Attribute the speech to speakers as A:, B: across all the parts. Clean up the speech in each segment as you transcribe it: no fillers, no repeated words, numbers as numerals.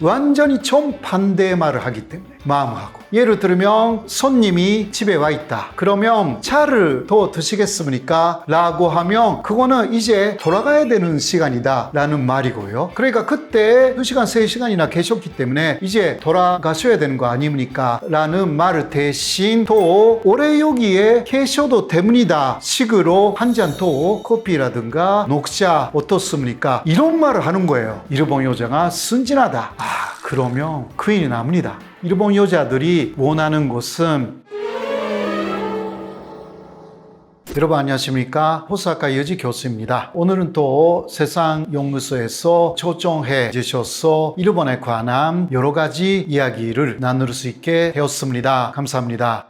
A: 완전히 정반대의 말을 하기 때문에 마음하고, 예를 들면 손님이 집에 와 있다. 그러면 차를 더 드시겠습니까? 라고 하면 그거는 이제 돌아가야 되는 시간이다 라는 말이고요. 그러니까 그때 2시간 3시간이나 계셨기 때문에 이제 돌아가셔야 되는 거 아닙니까? 라는 말을 대신 또 오래 여기에 계셔도 때문이다 식으로 한 잔 더 커피라든가 녹차 어떻습니까? 이런 말을 하는 거예요. 일본 여자가 순진하다. 그러면 큰일이 납니다. 일본 여자들이 원하는 것은, 여러분 안녕하십니까? 호사카 여지 교수입니다. 오늘은 또 세상연구소에서 초청해 주셔서 일본에 관한 여러 가지 이야기를 나눌 수 있게 되었습니다. 감사합니다.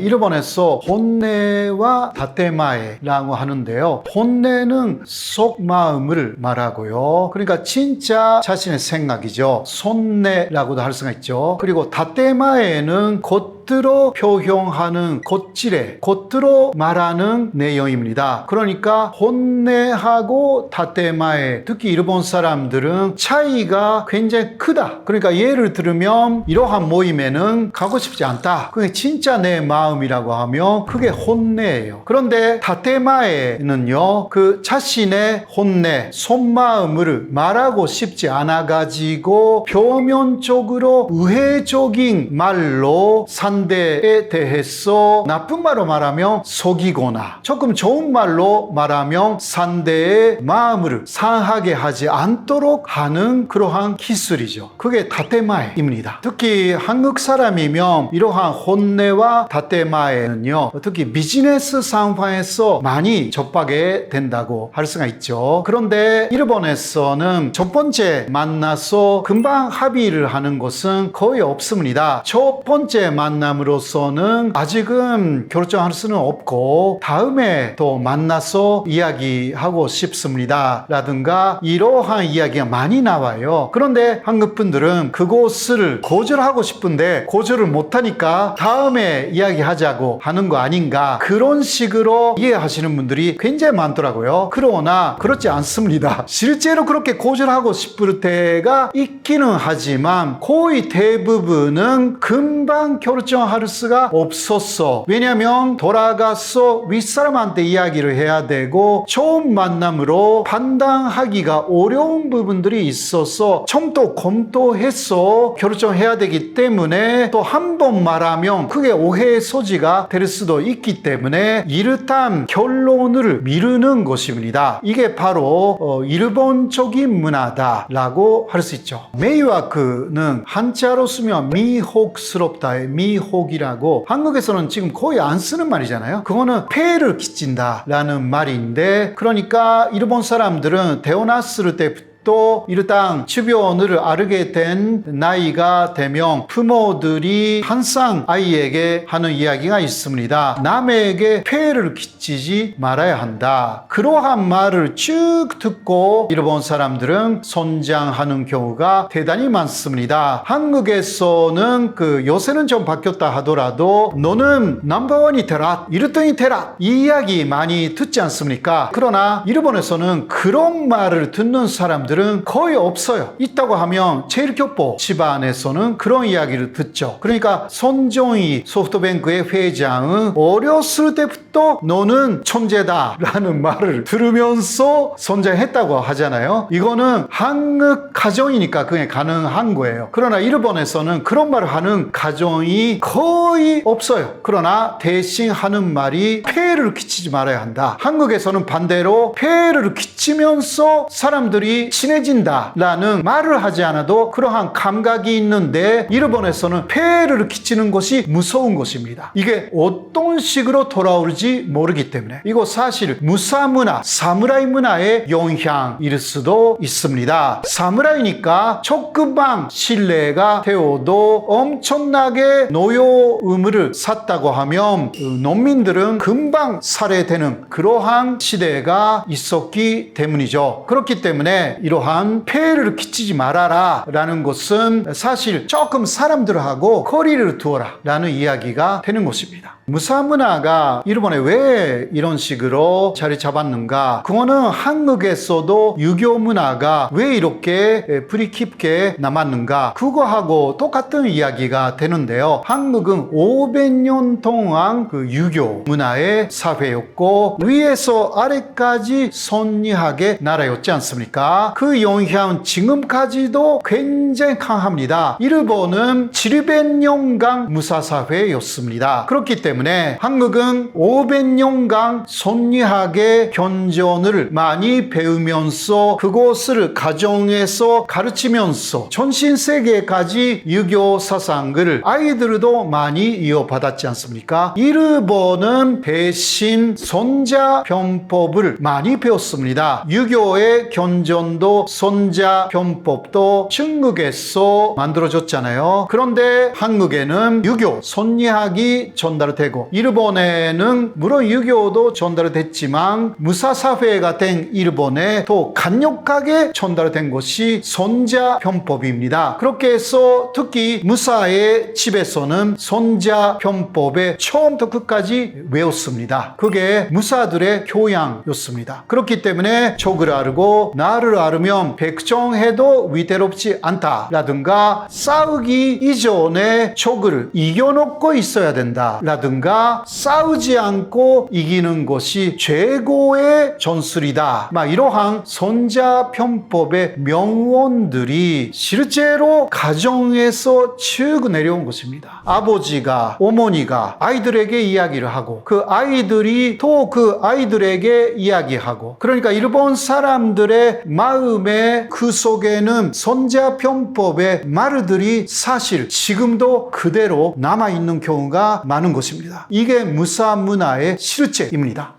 A: 일본에서 혼내와 다테마에라고 하는데요. 혼내는 속마음을 말하고요. 그러니까 진짜 자신의 생각이죠. 손내라고도 할 수가 있죠. 그리고 다테마에는 겉으로 표현하는 겉질에, 겉으로 말하는 내용입니다. 그러니까 혼내하고 다테마에, 특히 일본 사람들은 차이가 굉장히 크다. 그러니까 예를 들면 이러한 모임에는 가고 싶지 않다. 그게 진짜 내 마음이라고 하면 그게 혼내예요. 그런데 다테마에는요, 그 자신의 혼내, 속마음을 말하고 싶지 않아 가지고 표면적으로 우회적인 말로 상대에 대해서 나쁜 말로 말하면 속이거나 조금 좋은 말로 말하면 상대의 마음을 상하게 하지 않도록 하는 그러한 기술이죠. 그게 다테마에입니다. 특히 한국 사람이면 이러한 혼내와 다테마에는요, 특히 비즈니스 상황에서 많이 접하게 된다고 할 수가 있죠. 그런데 일본에서는 첫 번째 만나서 금방 합의를 하는 것은 거의 없습니다. 첫 번째 만남으로서는 아직은 결정할 수는 없고 다음에 또 만나서 이야기하고 싶습니다 라든가 이러한 이야기가 많이 나와요. 그런데 한국 분들은 그것을 거절하고 싶은데 거절을 못하니까 다음에 이야기하자고 하는 거 아닌가, 그런 식으로 이해하시는 분들이 굉장히 많더라고요. 그러나 그렇지 않습니다. 실제로 그렇게 거절하고 싶을 때가 있기는 하지만 거의 대부분은 금방 결정할 수가 없었어. 왜냐하면 돌아가서 윗사람한테 이야기를 해야 되고 처음 만남으로 판단하기가 어려운 부분들이 있어서 좀 더 검토해서 결정해야 되기 때문에 또 한 번 말하면 그게 오해의 소지가 될 수도 있기 때문에 이르탄 결론을 미루는 것입니다. 이게 바로 일본적인 문화다라고 할 수 있죠. 메이와크는 한자로 쓰면 미혹스럽다의 미혹이라고, 한국에서는 지금 거의 안 쓰는 말이잖아요. 그거는 폐해를 끼친다라는 말인데, 그러니까 일본 사람들은 태어났을 때부터 또 일단 주변을 알게 된 나이가 되면 부모들이 항상 아이에게 하는 이야기가 있습니다. 남에게 폐해를 끼치지 말아야 한다. 그러한 말을 쭉 듣고 일본 사람들은 성장하는 경우가 대단히 많습니다. 한국에서는 요새는 좀 바뀌었다 하더라도 너는 넘버원이 되라, 1등이 되라, 이 이야기 많이 듣지 않습니까? 그러나 일본에서는 그런 말을 듣는 사람들은 거의 없어요. 있다고 하면 제일교포 집안에서는 그런 이야기를 듣죠. 그러니까 손정희 소프트뱅크의 회장은 어렸을 때부터 너는 천재다 라는 말을 들으면서 성장했다고 하잖아요. 이거는 한국 가정이니까 그게 가능한 거예요. 그러나 일본에서는 그런 말을 하는 가정이 거의 없어요. 그러나 대신 하는 말이 폐해를 끼치지 말아야 한다. 한국에서는 반대로 폐해를 끼치면서 사람들이 친해진다 라는 말을 하지 않아도 그러한 감각이 있는데, 일본에서는 폐해를 끼치는 것이 무서운 것입니다. 이게 어떤 식으로 돌아올지 모르기 때문에 이거 사실 무사문화, 사무라이 문화의 영향일 수도 있습니다. 사무라이니까 조금만 신뢰가 되어도 엄청나게 노여움을 샀다고 하면 농민들은 금방 살해되는 그러한 시대가 있었기 때문이죠. 그렇기 때문에 이러한 폐해를 끼치지 말아라 라는 것은 사실 조금 사람들하고 거리를 두어라 라는 이야기가 되는 것입니다. 무사 문화가 일본에 왜 이런 식으로 자리 잡았는가? 그거는 한국에서도 유교 문화가 왜 이렇게 뿌리 깊게 남았는가? 그거하고 똑같은 이야기가 되는데요. 한국은 500년 동안 그 유교 문화의 사회였고 위에서 아래까지 선리하게 나라였지 않습니까? 그 영향 지금까지도 굉장히 강합니다. 일본은 700년간 무사사회였습니다. 그렇기 때문에 한국은 500년간 선리하게 견전을 많이 배우면서 그것을 가정에서 가르치면서 전신세계까지 유교 사상을 아이들도 많이 이어받았지 않습니까? 일본은 대신 선자병법을 많이 배웠습니다. 유교의 견전도 선자병법도 중국에서 만들어졌잖아요. 그런데 한국에는 유교, 선리학이 전달되고 일본에는 물론 유교도 전달됐지만 무사사회가 된 일본에 더 강력하게 전달된 것이 선자병법입니다. 그렇게 해서 특히 무사의 집에서는 선자병법에 처음부터 끝까지 외웠습니다. 그게 무사들의 교양이었습니다. 그렇기 때문에 적을 알고 나를 알으면 백정해도 위태롭지 않다 라든가 싸우기 이전에 적을 이겨놓고 있어야 된다 라든가 싸우지 않고 이기는 것이 최고의 전술이다. 이러한 선자병법의 명언들이 실제로 가정에서 쭉 내려온 것입니다. 아버지가 어머니가 아이들에게 이야기를 하고 그 아이들이 또 그 아이들에게 이야기하고 그러니까 일본 사람들의 마음에 그 속에는 선자병법의 말들이 사실 지금도 그대로 남아있는 경우가 많은 것입니다. 이게 무사 문화의 실제입니다.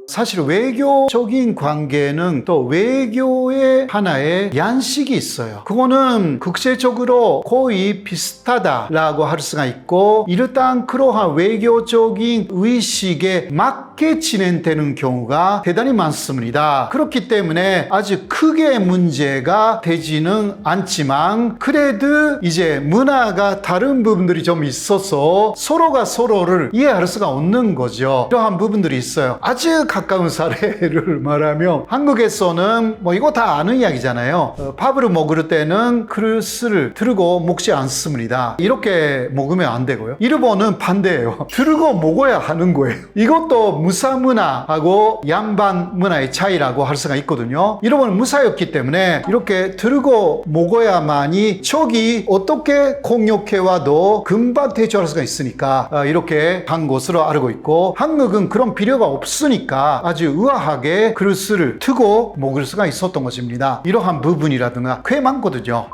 A: 사실 외교적인 관계는 또 외교의 하나의 양식이 있어요. 그거는 국제적으로 거의 비슷하다라고 할 수가 있고 일단 그러한 외교적인 의식에 맞게 진행되는 경우가 대단히 많습니다. 그렇기 때문에 아주 크게 문제가 되지는 않지만 그래도 이제 문화가 다른 부분들이 좀 있어서 서로가 서로를 이해할 수가 없는 거죠. 이러한 부분들이 있어요. 아주 가까운 사례를 말하면 한국에서는 이거 다 아는 이야기잖아요. 밥을 먹을 때는 그릇을 들고 먹지 않습니다. 이렇게 먹으면 안 되고요. 일본은 반대예요. 들고 먹어야 하는 거예요. 이것도 무사 문화하고 양반 문화의 차이라고 할 수가 있거든요. 일본은 무사였기 때문에 이렇게 들고 먹어야만이 적이 어떻게 공격해와도 금방 대처할 수가 있으니까 이렇게 한 것으로 알고 있고 한국은 그런 필요가 없으니까 아주 우아하게 그릇을 트고 먹을 수가 있었던 것입니다. 이러한 부분이라든가 꽤 많거든요.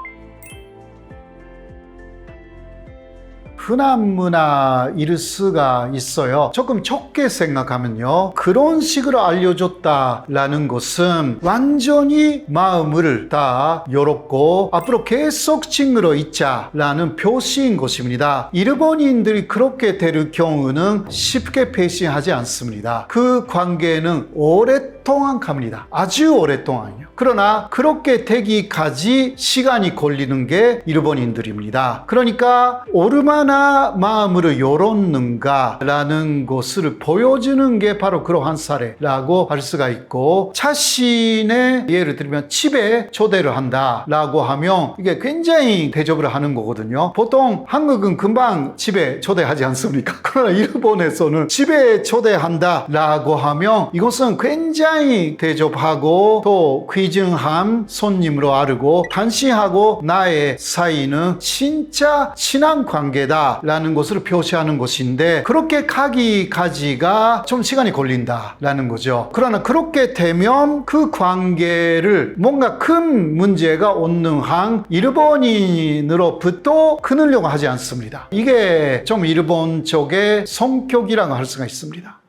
A: 흔한 문화일 수가 있어요. 조금 적게 생각하면요. 그런 식으로 알려줬다라는 것은 완전히 마음을 다 열었고 앞으로 계속 친구로 있자라는 표시인 것입니다. 일본인들이 그렇게 될 경우는 쉽게 배신하지 않습니다. 그 관계는 오랫동안 갑니다. 아주 오랫동안요. 그러나 그렇게 되기까지 시간이 걸리는 게 일본인들입니다. 그러니까 얼마나 마음을 열었는가 라는 것을 보여주는 게 바로 그러한 사례라고 할 수가 있고 자신의 예를 들면 집에 초대를 한다 라고 하면 이게 굉장히 대접을 하는 거거든요. 보통 한국은 금방 집에 초대하지 않습니까? 그러나 일본에서는 집에 초대한다 라고 하면 이것은 굉장히 대접하고 또 귀중한 손님으로 알고 당신하고 나의 사이는 진짜 친한 관계다 라는 것을 표시하는 것인데 그렇게 가기까지가 좀 시간이 걸린다 라는 거죠. 그러나 그렇게 되면 그 관계를 뭔가 큰 문제가 없는 한 일본인으로부터 끊으려고 하지 않습니다. 이게 좀 일본 쪽의 성격이라고 할 수가 있습니다.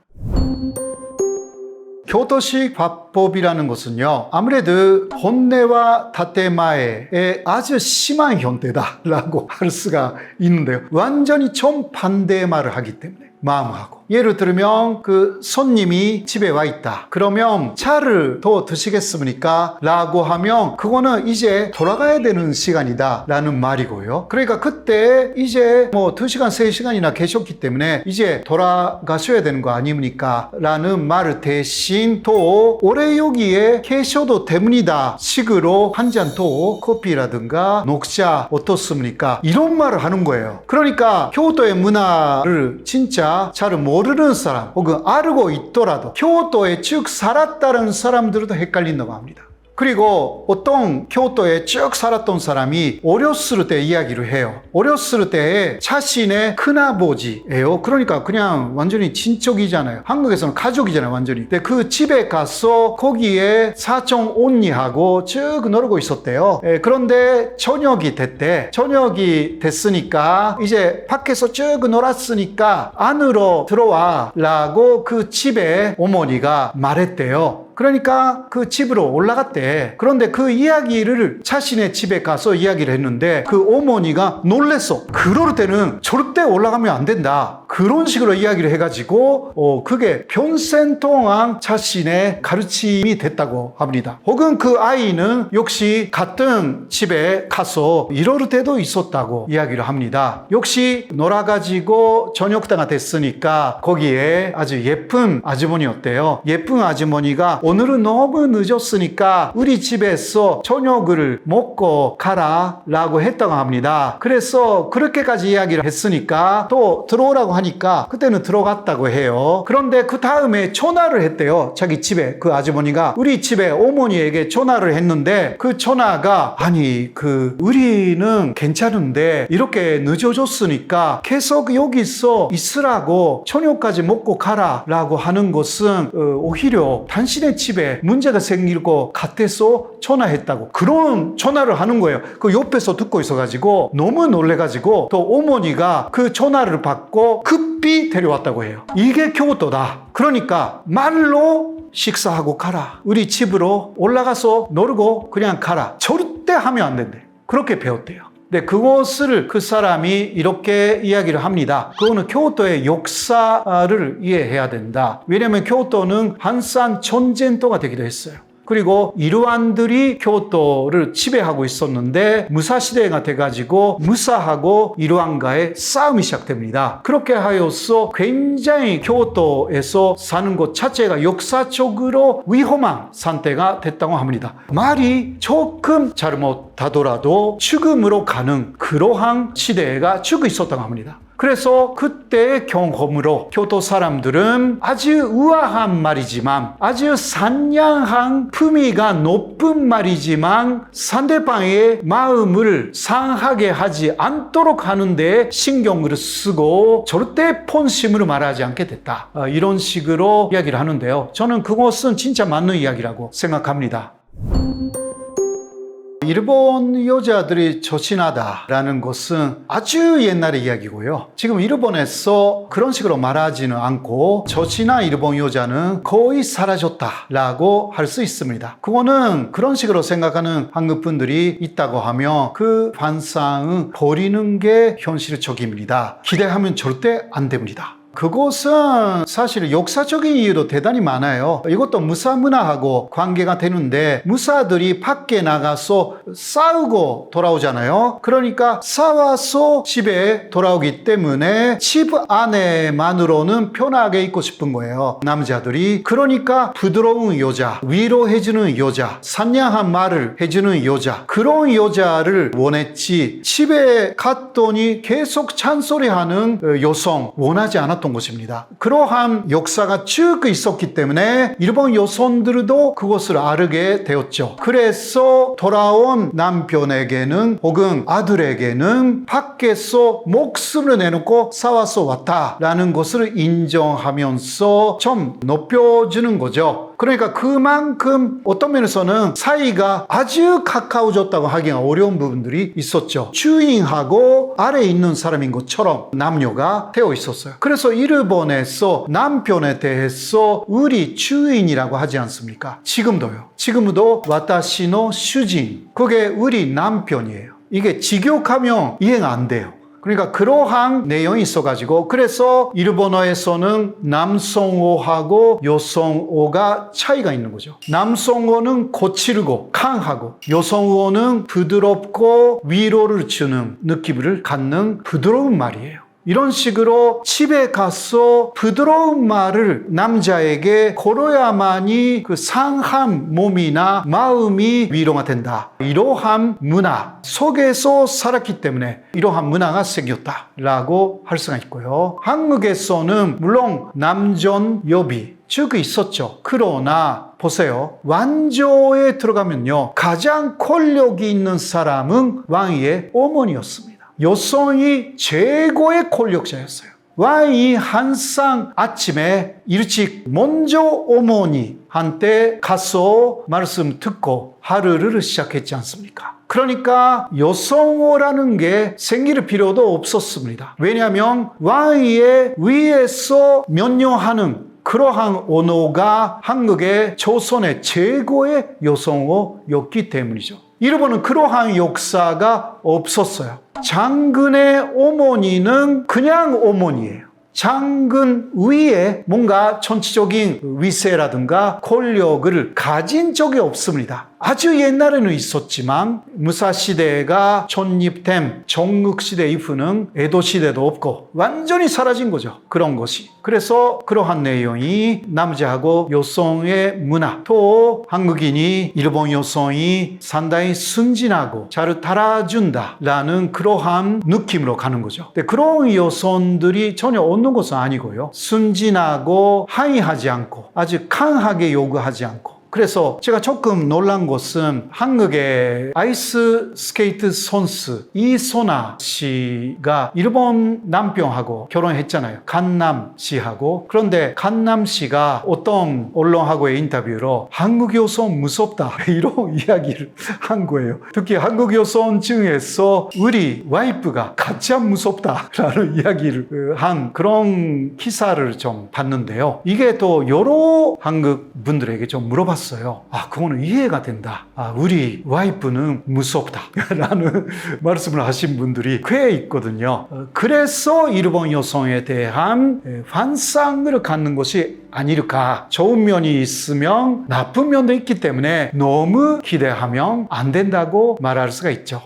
A: 교도식 화법이라는 것은요, 아무래도 혼내와 다테마에의 아주 심한 형태다라고 할 수가 있는데요. 완전히 정반대의 말을 하기 때문에. 마음하고, 예를 들면 그 손님이 집에 와 있다. 그러면 차를 더 드시겠습니까? 라고 하면 그거는 이제 돌아가야 되는 시간이다 라는 말이고요. 그러니까 그때 이제 뭐 2시간, 3시간이나 계셨기 때문에 이제 돌아가셔야 되는 거 아닙니까? 라는 말을 대신 또 오래 여기에 계셔도 됩니다 식으로 한 잔 더 커피라든가 녹차 어떻습니까? 이런 말을 하는 거예요. 그러니까 교토의 문화를 진짜 잘 모르는 사람 혹은 알고 있더라도 교토에 쭉 살았다는 사람들도 헷갈린다고 합니다. 그리고 어떤 교토에 쭉 살았던 사람이 어렸을 때 이야기를 해요. 어렸을 때 자신의 큰아버지예요. 그러니까 그냥 완전히 친척이잖아요. 한국에서는 가족이잖아요, 완전히. 근데 그 집에 가서 거기에 사촌 언니하고 쭉 놀고 있었대요. 그런데 저녁이 됐대. 저녁이 됐으니까 이제 밖에서 쭉 놀았으니까 안으로 들어와 라고 그 집에 어머니가 말했대요. 그러니까 그 집으로 올라갔대. 그런데 그 이야기를 자신의 집에 가서 이야기를 했는데 그 어머니가 놀랬어. 그럴 때는 절대 올라가면 안 된다. 그런 식으로 이야기를 해가지고 그게 평생 동안 자신의 가르침이 됐다고 합니다. 혹은 그 아이는 역시 같은 집에 가서 이럴 때도 있었다고 이야기를 합니다. 역시 놀아가지고 저녁 때가 됐으니까 거기에 아주 예쁜 아주머니였대요. 예쁜 아주머니가 오늘은 너무 늦었으니까 우리 집에서 저녁을 먹고 가라 라고 했다고 합니다. 그래서 그렇게까지 이야기를 했으니까 또 들어오라고 하니까 그때는 들어갔다고 해요. 그런데 그 다음에 전화를 했대요. 자기 집에 그 아주머니가 우리 집에 어머니에게 전화를 했는데 그 전화가 아니 우리는 괜찮은데 이렇게 늦어졌으니까 계속 여기서 있으라고 저녁까지 먹고 가라 라고 하는 것은 오히려 당신의 집에 문제가 생길 것 같아서 전화했다고 그런 전화를 하는 거예요. 그 옆에서 듣고 있어가지고 너무 놀래가지고 또 어머니가 그 전화를 받고 급히 데려왔다고 해요. 이게 교토다. 그러니까 말로 식사하고 가라. 우리 집으로 올라가서 놀고 그냥 가라. 절대 하면 안 된대. 그렇게 배웠대요. 근데 그것을 그 사람이 이렇게 이야기를 합니다. 그거는 교토의 역사를 이해해야 된다. 왜냐하면 교토는 한산 전쟁터가 되기도 했어요. 그리고 이루안들이 교토를 지배하고 있었는데 무사시대가 돼가지고 무사하고 이루안과의 싸움이 시작됩니다. 그렇게 하여서 굉장히 교토에서 사는 것 자체가 역사적으로 위험한 상태가 됐다고 합니다. 말이 조금 잘못하더라도 죽음으로 가는 그러한 시대가 쭉 있었다고 합니다. 그래서 그때의 경험으로 교토 사람들은 아주 우아한 말이지만 아주 상냥한 품위가 높은 말이지만 상대방의 마음을 상하게 하지 않도록 하는 데 신경을 쓰고 절대 폰심으로 말하지 않게 됐다. 이런 식으로 이야기를 하는데요. 저는 그것은 진짜 맞는 이야기라고 생각합니다. 일본 여자들이 조신하다라는 것은 아주 옛날의 이야기고요. 지금 일본에서 그런 식으로 말하지는 않고 조신한 일본 여자는 거의 사라졌다라고 할 수 있습니다. 그거는 그런 식으로 생각하는 한국 분들이 있다고 하면 그 환상은 버리는 게 현실적입니다. 기대하면 절대 안 됩니다. 그것은 사실 역사적인 이유도 대단히 많아요. 이것도 무사 문화하고 관계가 되는데 무사들이 밖에 나가서 싸우고 돌아오잖아요. 그러니까 싸워서 집에 돌아오기 때문에 집 안에만으로는 편하게 있고 싶은 거예요. 남자들이. 그러니까 부드러운 여자, 위로해주는 여자, 상냥한 말을 해주는 여자, 그런 여자를 원했지 집에 갔더니 계속 잔소리하는 여성 원하지 않았던 것입니다. 그러한 역사가 쭉 있었기 때문에 일본 여성들도 그것을 알게 되었죠. 그래서 돌아온 남편에게는 혹은 아들에게는 밖에서 목숨을 내놓고 싸워서 왔다라는 것을 인정하면서 좀 높여주는 거죠. 그러니까 그만큼 어떤 면에서는 사이가 아주 가까워졌다고 하기가 어려운 부분들이 있었죠. 주인하고 아래에 있는 사람인 것처럼 남녀가 되어 있었어요. 그래서 일본에서 남편에 대해서 우리 주인이라고 하지 않습니까? 지금도요. 지금도 와타시노 슈진, 그게 우리 남편이에요. 이게 직역하면 이해가 안 돼요. 그러니까 그러한 내용이 있어가지고 그래서 일본어에서는 남성어하고 여성어가 차이가 있는 거죠. 남성어는 거칠고 강하고 여성어는 부드럽고 위로를 주는 느낌을 갖는 부드러운 말이에요. 이런 식으로 집에 가서 부드러운 말을 남자에게 걸어야만이 그 상한 몸이나 마음이 위로가 된다. 이러한 문화 속에서 살았기 때문에 이러한 문화가 생겼다라고 할 수가 있고요. 한국에서는 물론 남존여비 쭉 있었죠. 그러나 보세요. 왕조에 들어가면요. 가장 권력이 있는 사람은 왕의 어머니였습니다. 여성이 최고의 권력자였어요. 왕이 항상 아침에 일찍 먼저 어머니한테 가서 말씀 듣고 하루를 시작했지 않습니까? 그러니까 여성어라는 게 생길 필요도 없었습니다. 왜냐하면 왕의 위에서 면역하는 그러한 언어가 한국의 조선의 최고의 여성어였기 때문이죠. 일본은 그러한 역사가 없었어요. 장군의 어머니는 그냥 어머니예요. 장군 위에 뭔가 전체적인 위세라든가 권력을 가진 적이 없습니다. 아주 옛날에는 있었지만 무사시대가 전립된 전국시대 이후는 에도시대도 없고 완전히 사라진 거죠. 그런 것이. 그래서 그러한 내용이 남자하고 여성의 문화, 또 한국인이 일본 여성이 상당히 순진하고 잘 따라준다라는 그러한 느낌으로 가는 거죠. 근데 그런 여성들이 전혀 없는 것은 아니고요. 순진하고 항의하지 않고 아주 강하게 요구하지 않고 그래서 제가 조금 놀란 것은 한국의 아이스 스케이트 선수 이소나 씨가 일본 남편하고 결혼했잖아요. 간남 씨하고. 그런데 간남 씨가 어떤 언론하고의 인터뷰로 한국 여성 무섭다 이런 이야기를 한 거예요. 특히 한국 여성 중에서 우리 와이프가 가장 무섭다라는 이야기를 한 그런 기사를 좀 봤는데요. 이게 또 여러 한국 분들에게 좀 물어봤어요. 그거는 이해가 된다. 우리 와이프는 무섭다. 라는 말씀을 하신 분들이 꽤 있거든요. 그래서 일본 여성에 대한 환상을 갖는 것이 아닐까. 좋은 면이 있으면 나쁜 면도 있기 때문에 너무 기대하면 안 된다고 말할 수가 있죠.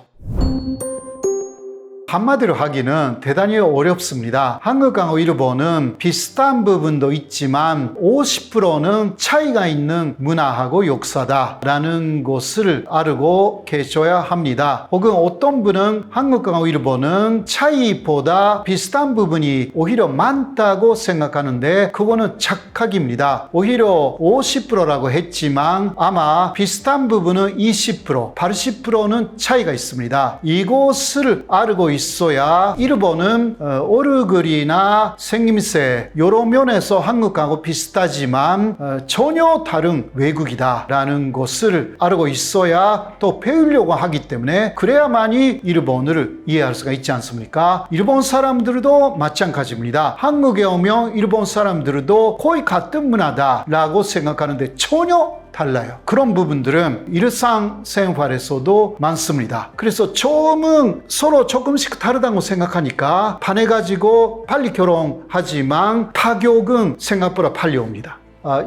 A: 한마디로 하기는 대단히 어렵습니다. 한국하고 일본은 비슷한 부분도 있지만 50%는 차이가 있는 문화하고 역사다라는 것을 알고 계셔야 합니다. 혹은 어떤 분은 한국하고 일본은 차이보다 비슷한 부분이 오히려 많다고 생각하는데 그거는 착각입니다. 오히려 50%라고 했지만 아마 비슷한 부분은 20%, 80%는 차이가 있습니다. 이것을 알고 있어야 일본은 얼굴이나 생김새 여러 면에서 한국하고 비슷하지만 전혀 다른 외국이다라는 것을 알고 있어야 또 배우려고 하기 때문에 그래야만이 일본을 이해할 수가 있지 않습니까? 일본 사람들도 마찬가지입니다. 한국에 오면 일본 사람들도 거의 같은 문화다라고 생각하는데 전혀 달라요. 그런 부분들은 일상생활에서도 많습니다. 그래서 처음은 서로 조금씩 다르다고 생각하니까 반해가지고 빨리 결혼하지만 타격은 생각보다 빨리 옵니다.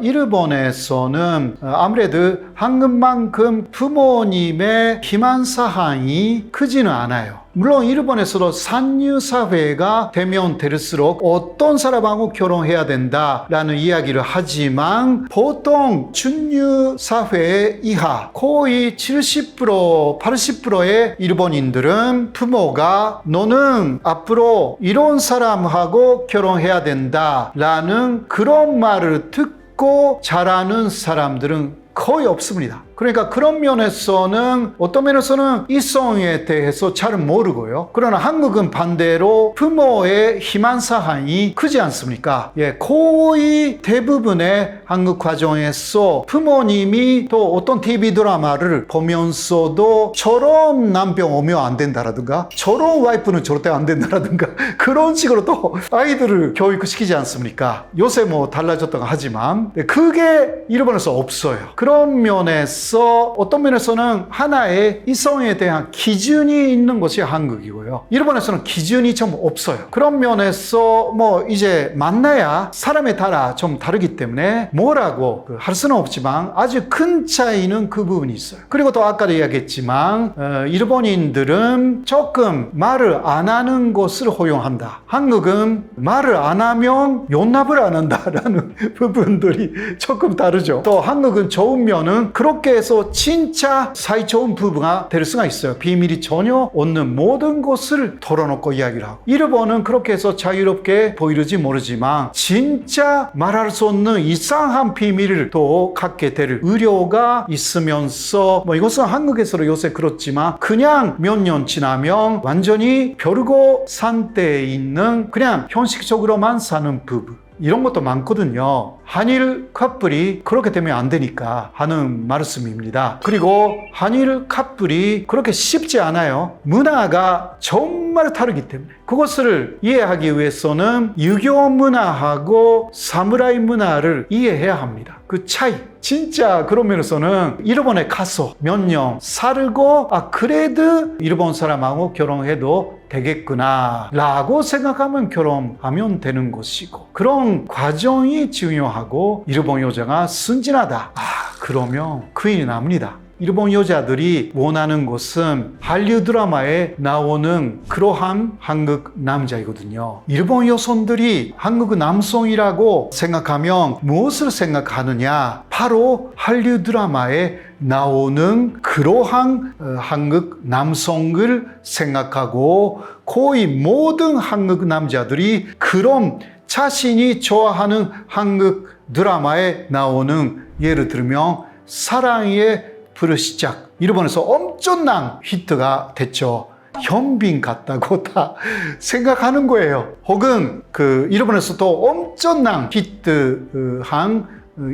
A: 일본에서는 아무래도 한국만큼 부모님의 기만 사항이 크지는 않아요. 물론 일본에서도 산유사회가 되면 될수록 어떤 사람하고 결혼해야 된다라는 이야기를 하지만 보통 준유사회 이하 거의 70% 80%의 일본인들은 부모가 너는 앞으로 이런 사람하고 결혼해야 된다라는 그런 말을 듣고 자라는 사람들은 거의 없습니다. 그러니까 그런 면에서는 어떤 면에서는 이성에 대해서 잘 모르고요. 그러나 한국은 반대로 부모의 희망 사항이 크지 않습니까? 거의 대부분의 한국 가정에서 부모님이 또 어떤 TV 드라마를 보면서도 저런 남편 오면 안 된다라든가 저런 와이프는 절대 안 된다라든가 그런 식으로 또 아이들을 교육시키지 않습니까? 요새 뭐 달라졌다고 하지만 그게 일본에서 없어요. 그런 면에서 면에서 어떤 면에서는 하나의 이성에 대한 기준이 있는 것이 한국이고요. 일본에서는 기준이 좀 없어요. 그런 면에서 뭐 이제 만나야 사람에 따라 좀 다르기 때문에 뭐라고 할 수는 없지만 아주 큰 차이는 그 부분이 있어요. 그리고 또 아까도 이야기했지만 일본인들은 조금 말을 안 하는 것을 허용한다. 한국은 말을 안 하면 용납을 안 한다라는 부분들이 조금 다르죠. 또 한국은 좋은 면은 그렇게 해서 진짜 사이 좋은 부부가 될 수가 있어요. 비밀이 전혀 없는 모든 것을 털어놓고 이야기를 하고. 일본은 그렇게 해서 자유롭게 보이는지 모르지만 진짜 말할 수 없는 이상한 비밀을 또 갖게 될 의료가 있으면서 뭐 이것은 한국에서도 요새 그렇지만 그냥 몇 년 지나면 완전히 벼르고 산대에 있는 그냥 형식적으로만 사는 부부, 이런 것도 많거든요. 한일 커플이 그렇게 되면 안 되니까 하는 말씀입니다. 그리고 한일 커플이 그렇게 쉽지 않아요. 문화가 정말 다르기 때문에 그것을 이해하기 위해서는 유교 문화하고 사무라이 문화를 이해해야 합니다. 그 차이. 진짜 그런 면에서는 일본에 가서 몇 년 살고 그래도 일본 사람하고 결혼해도 되겠구나 라고 생각하면 결혼하면 되는 것이고, 그런 과정이 중요하고 일본 여자가 순진하다, 그러면 큰일이 납니다. 일본 여자들이 원하는 것은 한류 드라마에 나오는 그러한 한국 남자이거든요. 일본 여성들이 한국 남성이라고 생각하면 무엇을 생각하느냐? 바로 한류 드라마에 나오는 그러한 한국 남성을 생각하고, 거의 모든 한국 남자들이 그런 자신이 좋아하는 한국 드라마에 나오는, 예를 들면 사랑의 불시작, 일본에서 엄청난 히트가 됐죠. 현빈 같다고 다 생각하는 거예요. 혹은 일본에서도 엄청난 히트한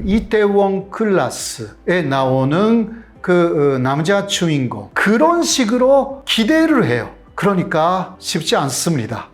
A: 이태원 클라스에 나오는 남자 주인공, 그런 식으로 기대를 해요. 그러니까 쉽지 않습니다.